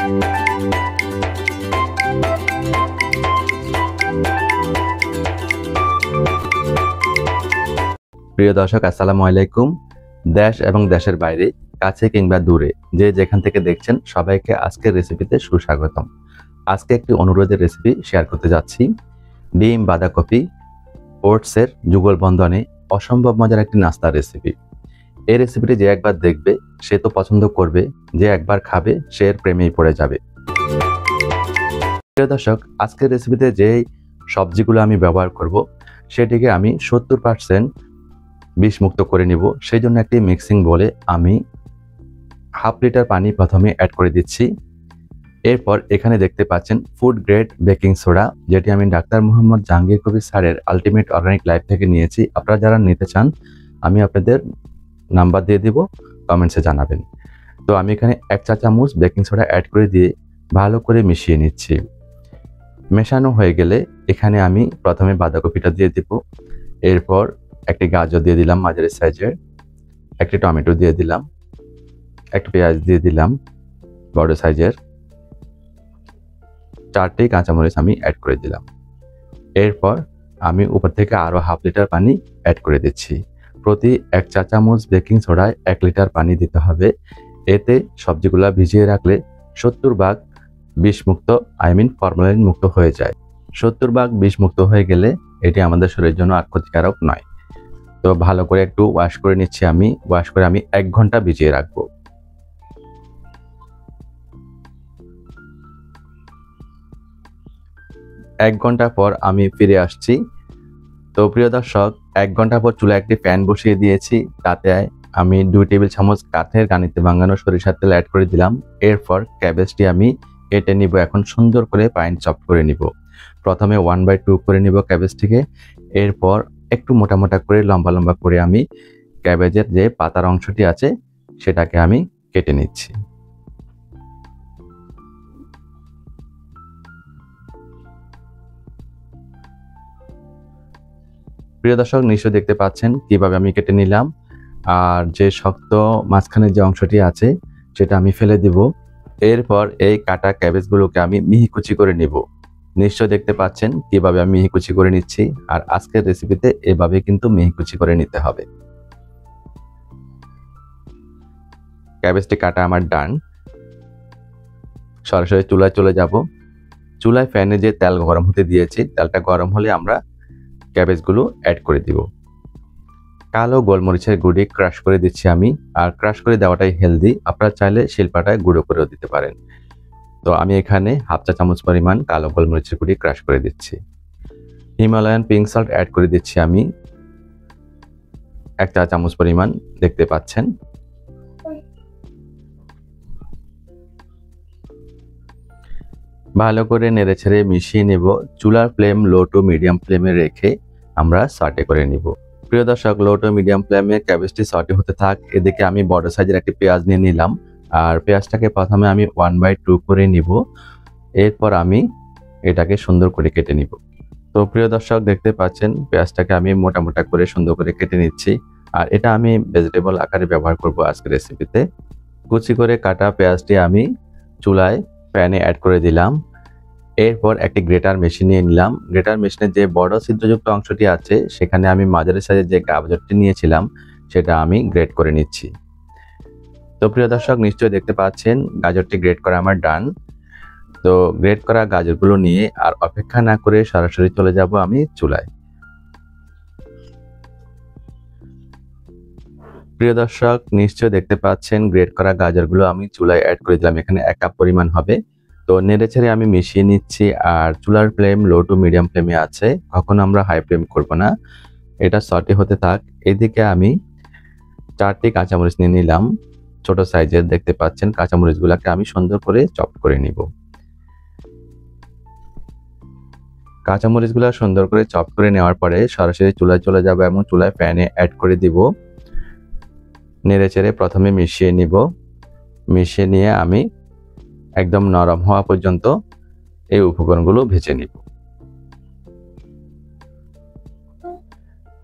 প্রিয় দর্শক, আসসালামু আলাইকুম। দেশ এবং দেশের বাইরে, কাছে কিংবা দূরে, যে যেখান থেকে দেখছেন সবাইকে আজকের রেসিপিতে সুস্বাগতম। আজকে একটি অনুরোধের রেসিপি শেয়ার করতে যাচ্ছি। ডিম বাঁধাকপি ওটসের যুগল বন্ধনে অসম্ভব মজার একটি নাস্তার রেসিপি। এই রেসিপিটি যে একবার দেখবে সে তো পছন্দ করবে, যে একবার খাবে সে এর প্রেমেই পড়ে যাবে। প্রিয় দর্শক, আজকের রেসিপিতে যে সবজিগুলো আমি ব্যবহার করব সেটিকে আমি 70% বিষমুক্ত করে নিব। সেই জন্য একটি মিক্সিং বলে আমি হাফ লিটার পানি প্রথমে অ্যাড করে দিচ্ছি। এরপর এখানে দেখতে পাচ্ছেন ফুড গ্রেড বেকিং সোডা, যেটি আমি ডাক্তার মোহাম্মদ জাহাঙ্গীর কবির স্যারের আলটিমেট অর্গানিক লাইফ থেকে নিয়েছি। আপনারা যারা নিতে চান আমি আপনাদের নাম্বার দিয়ে দিব, কমেন্টসে জানাবেন। তো আমি এখানে 1 চা চামচ বেকিং সোডা অ্যাড করে দিয়ে ভালো করে মিশিয়ে নিচ্ছি। মেশানো হয়ে গেলে এখানে আমি প্রথমে বাঁধাকপিটা দিয়ে দিব, এরপর একটি গাজর দিয়ে দিলাম মাঝারি সাইজের, একটি টমেটো দিয়ে দিলাম, একটু পেঁয়াজ দিয়ে দিলাম বড় সাইজের, 4টি কাঁচামরিচ আমি অ্যাড করে দিলাম। এরপর আমি উপর থেকে আরও হাফ লিটার পানি অ্যাড করে দিচ্ছি। প্রতি 1 চা চামচ বেকিং সোডায় 1 লিটার পানি দিতে হবে। এতে সবজিগুলা ভিজিয়ে রাখলে 70% বিষমুক্ত, ফরমালিন মুক্ত হয়ে যায়। 70% বিষমুক্ত হয়ে গেলে এটি আমাদের শরীরের জন্য আর ক্ষতিকারক নয়। তো ভালো করে একটু ওয়াশ করে নিচ্ছি। ওয়াশ করে আমি 1 ঘন্টা ভিজিয়ে রাখবো। এক ঘন্টা পর আমি ফিরে আসছি। তো প্রিয় দর্শক, 1 ঘন্টা পর চুলায় একটি প্যান বসিয়ে দিয়েছি। তাতে আমি 2 টেবিল চামচ কাঠের গানিতে ভাঙানো সরিষার তেল অ্যাড করে দিলাম। এরপর ক্যাবেজটি আমি কেটে নিব। এখন সুন্দর করে ফাইন চপ করে নিব। প্রথমে 1/2 করে নিব ক্যাবেজটিকে। এরপর একটু মোটা মোটা করে লম্বা লম্বা করে আমি ক্যাবেজের যে পাতার অংশটি আছে সেটাকে আমি কেটে নিচ্ছি। প্রিয় দর্শক, নিশ্চয় দেখতে পাচ্ছেন কিভাবে আমি কেটে নিলাম। আর যে শক্ত মাঝখানে যে অংশটি আছে সেটা আমি ফেলে দিব। এরপর এই কাটা ক্যাবেজগুলোকে আমি মিহি কুচি করে নিব। নিশ্চয় দেখতে পাচ্ছেন কিভাবে আমি মিহি কুচি করে নিচ্ছি। আর আজকের রেসিপিতে এভাবে কিন্তু মিহি কুচি করে নিতে হবে। ক্যাবেজটি কাটা আমার ডান। সরাসরি চুলায় চলে যাব। চুলায় ফ্যানে যে তেল গরম হতে দিয়েছি, তেলটা গরম হলে আমরা ক্যাবেজগুলো অ্যাড করে দিব। কালো গোলমরিচের গুঁড়ি ক্রাশ করে দিচ্ছি আমি। আর ক্রাশ করে দেওয়াটাই হেলদি, আপনারা চাইলে শিলপাটায় গুঁড়ো করেও দিতে পারেন। তো আমি এখানে হাফ চা চামচ পরিমাণ কালো গোলমরিচের গুঁড়ি ক্রাশ করে দিচ্ছি। হিমালয়ান পিঙ্ক সল্ট অ্যাড করে দিচ্ছি আমি 1 চা চামচ পরিমাণ, দেখতে পাচ্ছেন। ভালো করে নেড়েছেড়ে মিশিয়ে নেব। চুলার ফ্লেম লো টু মিডিয়াম ফ্লেমে রেখে আমরা সটে করে নিব। প্রিয় দর্শক, লো টু মিডিয়াম ফ্লেমে ক্যাবেজটি সটে হতে থাক। এদিকে আমি বড় সাইজের একটি পেঁয়াজ নিয়ে নিলাম। আর পেঁয়াজটাকে প্রথমে আমি 1/2 করে নিব। এরপর আমি এটাকে সুন্দর করে কেটে নিব। তো প্রিয় দর্শক, দেখতে পাচ্ছেন পেঁয়াজটাকে আমি মোটা মোটা করে সুন্দর করে কেটে নিচ্ছি। আর এটা আমি ভেজিটেবল আকারে ব্যবহার করব আজকের রেসিপিতে। কুচি করে কাটা পেঁয়াজটি আমি চুলায় প্যানে অ্যাড করে দিলাম। এরপর একটি গ্রেটার মেশিন নিয়ে নিলাম। গ্রেটার মেশিনের যে বড় ছিদ্রযুক্ত অংশটি আছে সেখানে আমি মাঝারি সাইজের যে গাজরটি নিয়েছিলাম সেটা আমি গ্রেট করে নিচ্ছি। তো প্রিয় দর্শক, নিশ্চয়ই দেখতে পাচ্ছেন গাজরটি গ্রেট করা আমার ডান। তো গ্রেট করা গাজরগুলো নিয়ে আর অপেক্ষা না করে সরাসরি চলে যাব আমি চুলায়। প্রিয় দর্শক, নিশ্চয়ই দেখতে পাচ্ছেন গ্রেট করা গাজরগুলো আমি চুলায় অ্যাড করে দিলাম। এখানে 1 কাপ পরিমাণ হবে। তো নেড়েছেড়ে আমি মিশিয়ে নিচ্ছি। আর চুলার ফ্লেম লো টু মিডিয়াম ফ্লেমে আছে, কখনো আমরা হাই ফ্লেম করব না। এটা সটে হতে থাক। এদিকে আমি 4টি কাঁচামরিচ নিয়ে নিলাম, ছোট সাইজের, দেখতে পাচ্ছেন। কাঁচামরিচগুলোকে আমি সুন্দর করে চপ করে নিব। কাঁচামরিচগুলো সুন্দর করে চপ করে নেওয়ার পরে সরাসরি চুলায় চলে যাব এবং চুলায় প্যানে অ্যাড করে দিব। নেড়েচেড়ে প্রথমে মিশিয়ে নিব। মিশিয়ে নিয়ে আমি একদম নরম হওয়া পর্যন্ত এই উপকরণগুলো ভেজে নিব।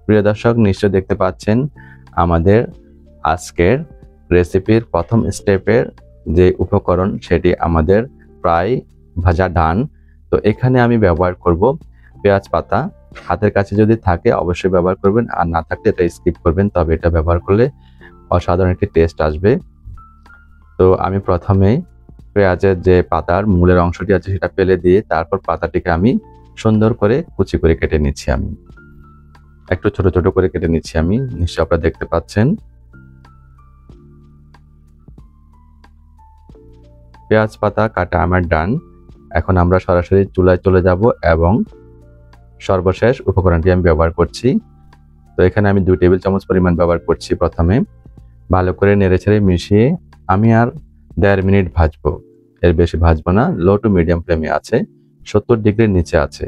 প্রিয় দর্শক, নিশ্চয় দেখতে পাচ্ছেন আমাদের আজকের রেসিপির প্রথম স্টেপের যে উপকরণ সেটি আমাদের প্রায় ভাজা ডান। তো এখানে আমি ব্যবহার করব পেঁয়াজ পাতা। হাতের কাছে যদি থাকে অবশ্যই ব্যবহার করবেন, আর না থাকলে এটা স্কিপ করবেন, তবে এটা ব্যবহার করলে অসাধারণ একটি টেস্ট আসবে। তো আমি প্রথমে পেঁয়াজের যে পাতার মূলের অংশটি আছে সেটা ফেলে দিয়ে তারপর পাতাটিকে আমি সুন্দর করে কুচি করে কেটে নিচ্ছি। আমি একটু ছোট ছোট করে কেটে নিচ্ছি, আমি নিশ্চয়ই আপনারা দেখতে পাচ্ছেন। পেঁয়াজ পাতা কাটা আমার ডান। এখন আমরা সরাসরি চুলায় চলে যাব এবং সর্বশেষ উপকরণটি আমি ব্যবহার করছি। তো এখানে আমি 2 টেবিল চামচ পরিমাণ ব্যবহার করছি। প্রথমে ভালো করে নেড়েচেড়ে মিশিয়ে আমি আর 1.5 মিনিট ভাজবো, এর বেশি ভাজবো না। লো টু মিডিয়াম ফ্লেমে আছে, 70 ডিগ্রির নিচে আছে।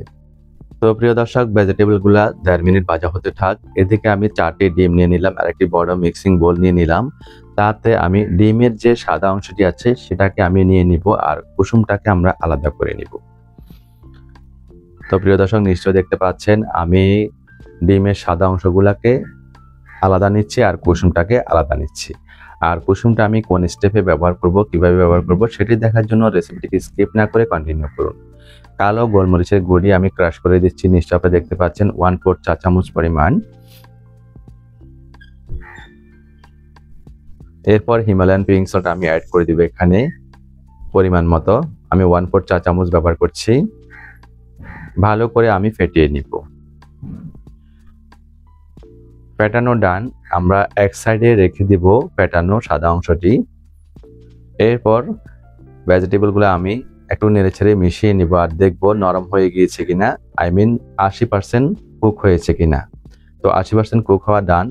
তো প্রিয় দর্শক, ভেজিটেবলগুলা 1.5 মিনিট ভাজা হতে থাক। এদিকে আমি 4টি ডিম নিয়ে নিলাম আর একটি বড় মিক্সিং বোল নিয়ে নিলাম। তাতে আমি ডিমের যে সাদা অংশটি আছে সেটাকে আমি নিয়ে নিব আর কুসুমটাকে আমরা আলাদা করে নিব। তো প্রিয় দর্শক, নিশ্চয়ই দেখতে পাচ্ছেন আমি ডিমের সাদা অংশগুলাকে আলাদা নিচ্ছি আর কুসুমটাকে আলাদা নিচ্ছি। আর কুসুমটা আমি কোন স্টেপে ব্যবহার করব, কিভাবে ব্যবহার করব সেটি দেখার জন্য রেসিপিটিকে স্কিপ না করে কন্টিনিউ করুন। কালো গোলমরিচের গুঁড়ি আমি ক্রাশ করে দিচ্ছি, নিশ্চয়ই আপনারা দেখতে পাচ্ছেন 1/4 চা চামচ পরিমাণ। এরপর হিমালয়ান পিঙ্ক সল্ট আমি অ্যাড করে দিব এখানে পরিমাণ মতো। আমি 1/4 চা চামচ ব্যবহার করছি। ভালো করে আমি ফেটিয়ে নিব। ফেটানো ডান, আমরা এক সাইডে রেখে দিব ফেটানো সাদা অংশটি। এরপর ভেজিটেবলগুলো আমি একটু নেড়েছেড়ে মিশিয়ে নিব আর দেখব নরম হয়ে গিয়েছে কিনা, 80% কুক হয়েছে কিনা। তো 80% কুক হওয়া ডান।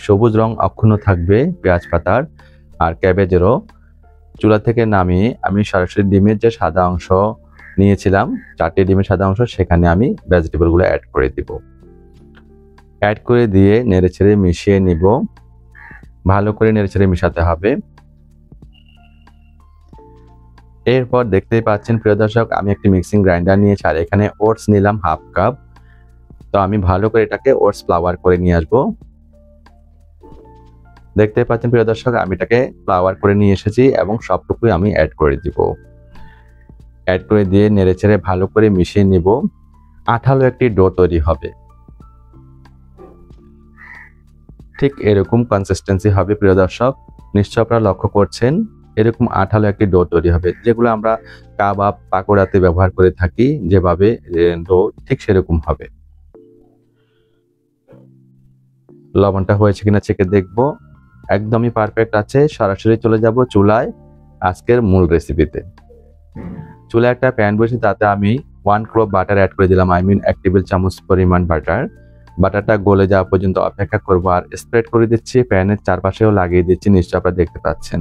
সবুজ রং অক্ষুণ্ণ থাকবে পেঁয়াজ পাতার আর ক্যাবেজেরও। চুলা থেকে নামিয়ে আমি সরাসরি ডিমের যে সাদা অংশ নিয়েছিলাম, 4টি ডিমের সাদা অংশ, সেখানে আমি ভেজিটেবলগুলো অ্যাড করে দিব। অ্যাড করে দিয়ে নেড়েছেড়ে মিশিয়ে নিব। ভালো করে নেড়েছেড়ে মিশাতে হবে। এরপর দেখতেই পাচ্ছেন প্রিয় দর্শক, আমি একটি মিক্সিং গ্রাইন্ডার নিয়েছি আর এখানে ওটস নিলাম 1/2 কাপ। তো আমি ভালো করে এটাকে ওটস ফ্লাওয়ার করে নিয়ে আসবো। দেখতেই পাচ্ছেন প্রিয় দর্শক, আমি এটাকে ফ্লাওয়ার করে নিয়ে এসেছি এবং সবটুকুই আমি অ্যাড করে দিব। অ্যাড করে দিয়ে নেড়েছেড়ে ভালো করে মিশিয়ে নিব। আঠালো একটি ডো তৈরি হবে, ঠিক এরকম কনসিস্টেন্সি হবে প্রিয় দর্শক। নিশ্চয় আপনারা লক্ষ্য করছেন, এরকম আঠালো একটি ডো তৈরি হবে, যেগুলো আমরা কাবাব পাকোড়াতে ব্যবহার করে থাকি যেভাবে ডো, ঠিক সেরকম হবে। লবণটা হয়েছে কিনা চেকে দেখব, একদমই পারফেক্ট আছে। সরাসরি চলে যাব চুলায় আজকের মূল রেসিপিতে। চুলায় একটা প্যান বসে তাতে আমি 1 ক্লোভ বাটার অ্যাড করে দিলাম, 1 টেবিল চামচ পরিমাণ বাটার। বাটারটা গলে যাওয়া পর্যন্ত অপেক্ষা করব আর স্প্রেড করে দিচ্ছি, প্যানের চারপাশেও লাগিয়ে দিচ্ছি, নিশ্চয়ই আপনারা দেখতে পাচ্ছেন।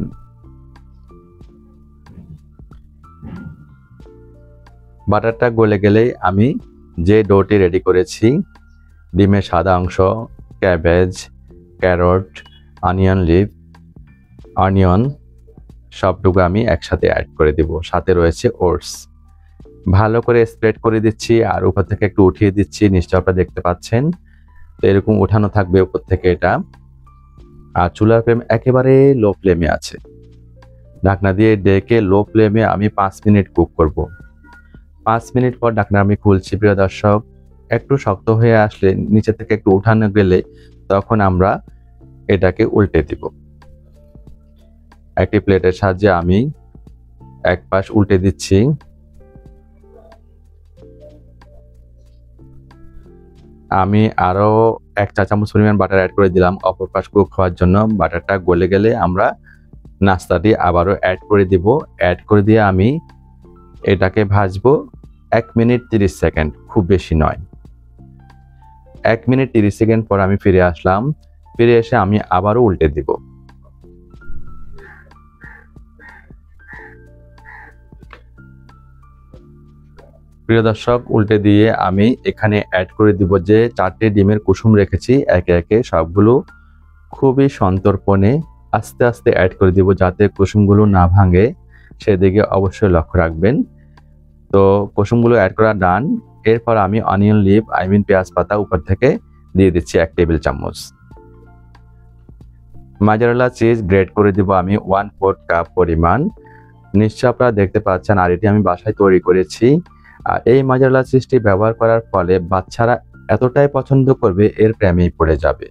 বাটারটা গলে গেলেই আমি যে ডোটি রেডি করেছি, ডিমের সাদা অংশ, cabbage, carrot, onion leaf, onion সবটুকু আমি একসাথে অ্যাড করে দিব। সাথে রয়েছে ওটস। ভালো করে স্প্রেড করে দিচ্ছি আর উপর থেকে একটু উঠিয়ে দিচ্ছি, নিশ্চয়ই আপনারা দেখতে পাচ্ছেন। তো এরকম উঠানো থাকবে উপর থেকে এটা। আর চুলার ফ্লেম একেবারে লো ফ্লেমে আছে। ঢাকনা দিয়ে ডেকে লো ফ্লেমে আমি 5 মিনিট কুক করব। 5 মিনিট পর ঢাকনা আমি খুলছি প্রিয় দর্শক। একটু শক্ত হয়ে আসলে, নিচে থেকে একটু উঠানো গেলে, তখন আমরা এটাকে উল্টে দিব। একটি প্লেটের সাহায্যে আমি এক পাশ উল্টে দিচ্ছি। আমি আরো 1 চা চামচ পরিমাণ বাটার অ্যাড করে দিলাম অপর পাশ কুক হওয়ার জন্য। বাটারটা গলে গেলে আমরা নাস্তাটি আবারও অ্যাড করে দিব। অ্যাড করে দিয়ে আমি এটাকে ভাজবো 1 মিনিট 30 সেকেন্ড, খুব বেশি নয়। 1 মিনিট 30 সেকেন্ড পর আমি ফিরে আসলাম। ফিরে এসে আমি আবারও উল্টে দিব। প্রিয় দর্শক, উল্টে দিয়ে আমি এখানে অ্যাড করে দিব যে 4টে ডিমের কুসুম রেখেছি, একে একে সবগুলো খুবই সন্তর্পণে আস্তে আস্তে অ্যাড করে দিব, যাতে কুসুমগুলো না ভাঙে, সেদিকে অবশ্যই লক্ষ্য রাখবেন। তো কুসুমগুলো অ্যাড করা ডান। এরপর আমি অনিয়ন লিভ, পেঁয়াজ পাতা উপর থেকে দিয়ে দিচ্ছি 1 টেবিল চামচ। মোজারেলা চিজ গ্রেট করে দিব আমি 1/4 কাপ পরিমাণ। নিশ্চয় আপনারা দেখতে পাচ্ছেন, আর এটি আমি বাসায় তৈরি করেছি। আর এই মোজারেলা চিজটি ব্যবহার করার ফলে বাচ্চারা এতটাই পছন্দ করবে, এর প্রেমেই পড়ে যাবে।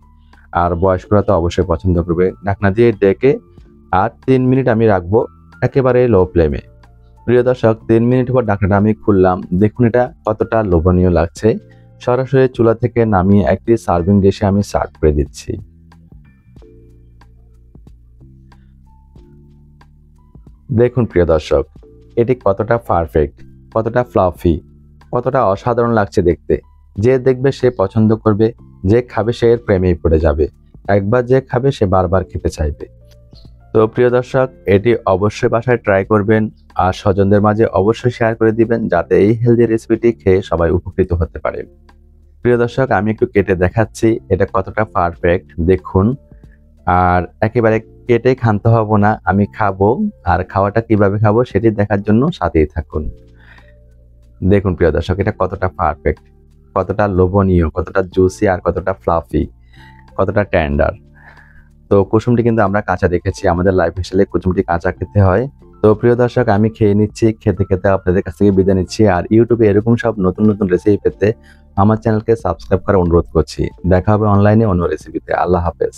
আর বয়স্করা তো অবশ্যই পছন্দ করবে। ঢাকনা দিয়ে ডেকে আর 3 মিনিট আমি রাখবো একেবারে লো ফ্লেমে। প্রিয় দর্শক, 3 মিনিট পর ঢাকনাটা আমি খুললাম। দেখুন এটা কতটা লোভনীয় লাগছে। সরাসরি চুলা থেকে নামিয়ে একটি সার্ভিং ডিশে আমি সার্ভ করে দিচ্ছি। দেখুন প্রিয় দর্শক, এটি কতটা পারফেক্ট, কতটা ফ্লাফি, কতটা অসাধারণ লাগছে দেখতে। যে দেখবে সে পছন্দ করবে, যে খাবে সে এর প্রেমেই পড়ে যাবে। একবার যে খাবে সে বারবার খেতে চাইবে। তো প্রিয় দর্শক, এটি অবশ্যই বাসায় ট্রাই করবেন আর স্বজনদের মাঝে অবশ্যই শেয়ার করে দিবেন, যাতে এই হেলদি রেসিপিটি খেয়ে সবাই উপকৃত হতে পারে। প্রিয় দর্শক, আমি একটু কেটে দেখাচ্ছি এটা কতটা পারফেক্ট দেখুন। আর একেবারে কেটে ক্ষান্ত হব না, আমি খাবো। আর খাওয়াটা কিভাবে খাবো সেটি দেখার জন্য সাথেই থাকুন। দেখুন প্রিয় দর্শক, এটা কতটা পারফেক্ট, কতটা লোভনীয়, কতটা জুসি আর কতটা ফ্লাফি, কতটা টেন্ডার। তো কুসুমটি কিন্তু আমরা কাঁচা রেখেছি, আমাদের লাইফ স্টাইলে কুসুমটি কাঁচা খেতে হয়। তো প্রিয় দর্শক, আমি খেয়ে নিচ্ছি। খেতে খেতে আপনাদের কাছ থেকে বিদায় নিচ্ছি। আর ইউটিউবে এরকম সব নতুন নতুন রেসিপি পেতে আমার চ্যানেলকে সাবস্ক্রাইব করার অনুরোধ করছি। দেখা হবে অনলাইনে অন্য রেসিপিতে। আল্লাহ হাফেজ।